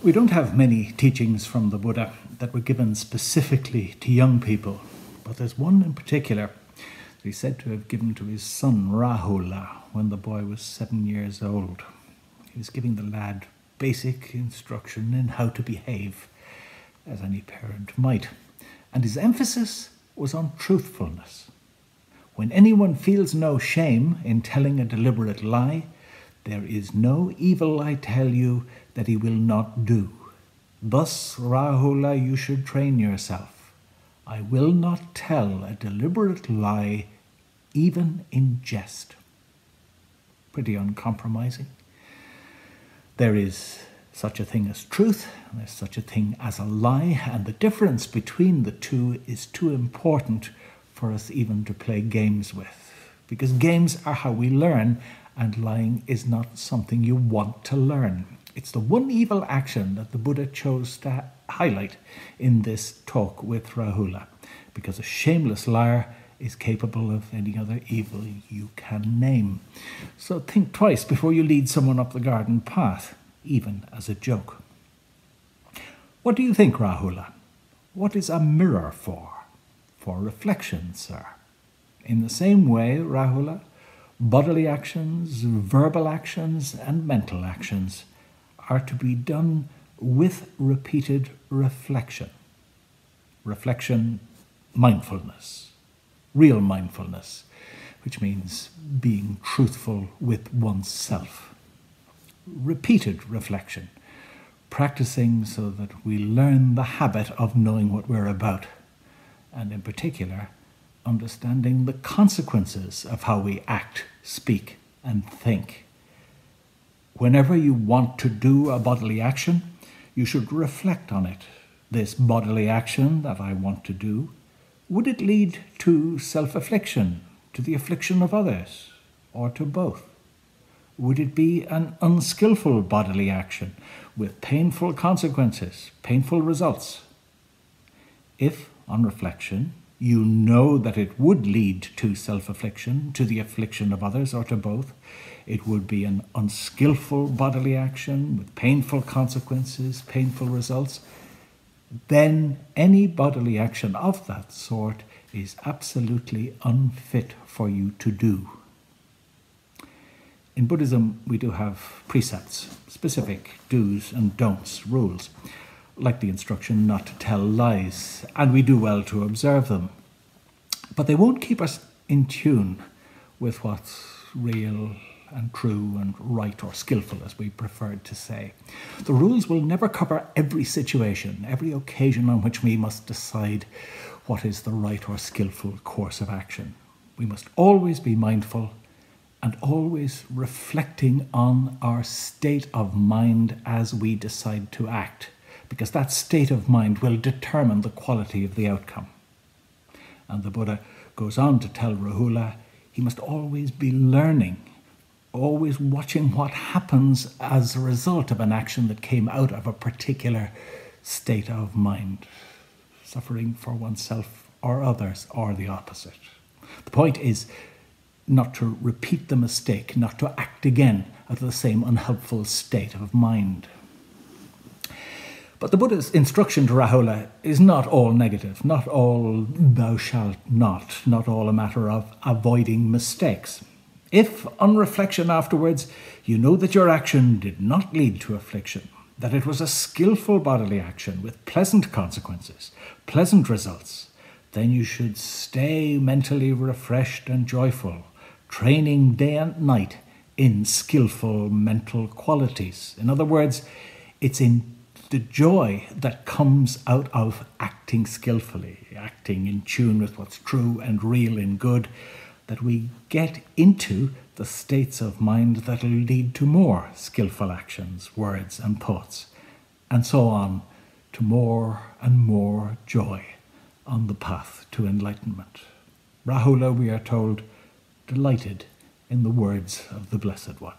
We don't have many teachings from the Buddha that were given specifically to young people, but there's one in particular that he's said to have given to his son Rahula when the boy was 7 years old. He was giving the lad basic instruction in how to behave, as any parent might, and his emphasis was on truthfulness. When anyone feels no shame in telling a deliberate lie, there is no evil, I tell you, that he will not do. Thus, Rahula, you should train yourself. I will not tell a deliberate lie, even in jest. Pretty uncompromising. There is such a thing as truth, and there's such a thing as a lie, and the difference between the two is too important for us even to play games with. Because games are how we learn, and lying is not something you want to learn. It's the one evil action that the Buddha chose to highlight in this talk with Rahula, because a shameless liar is capable of any other evil you can name. So think twice before you lead someone up the garden path, even as a joke. What do you think, Rahula? What is a mirror for? For reflection, sir. In the same way, Rahula, bodily actions, verbal actions, and mental actions are to be done with repeated reflection. Reflection, mindfulness, real mindfulness, which means being truthful with oneself. Repeated reflection, practicing so that we learn the habit of knowing what we're about, and in particular, understanding the consequences of how we act, speak, and think. Whenever you want to do a bodily action, you should reflect on it. This bodily action that I want to do, would it lead to self-affliction, to the affliction of others, or to both? Would it be an unskillful bodily action with painful consequences, painful results? If, on reflection, you know that it would lead to self-affliction, to the affliction of others, or to both, it would be an unskillful bodily action with painful consequences, painful results, then any bodily action of that sort is absolutely unfit for you to do. In Buddhism, we do have precepts, specific do's and don'ts, rules, like the instruction not to tell lies, and we do well to observe them. But they won't keep us in tune with what's real and true and right or skillful, as we preferred to say. The rules will never cover every situation, every occasion on which we must decide what is the right or skillful course of action. We must always be mindful and always reflecting on our state of mind as we decide to act, because that state of mind will determine the quality of the outcome. And the Buddha goes on to tell Rahula he must always be learning, always watching what happens as a result of an action that came out of a particular state of mind, suffering for oneself or others, or the opposite. The point is not to repeat the mistake, not to act again out of the same unhelpful state of mind. But the Buddha's instruction to Rahula is not all negative, not all thou shalt not all a matter of avoiding mistakes. If, on reflection afterwards, you know that your action did not lead to affliction, that it was a skillful bodily action with pleasant consequences, pleasant results, then you should stay mentally refreshed and joyful, training day and night in skillful mental qualities. In other words, it's in the joy that comes out of acting skillfully, acting in tune with what's true and real and good, that we get into the states of mind that will lead to more skillful actions, words and thoughts, and so on to more and more joy on the path to enlightenment. Rahula, we are told, delighted in the words of the Blessed One.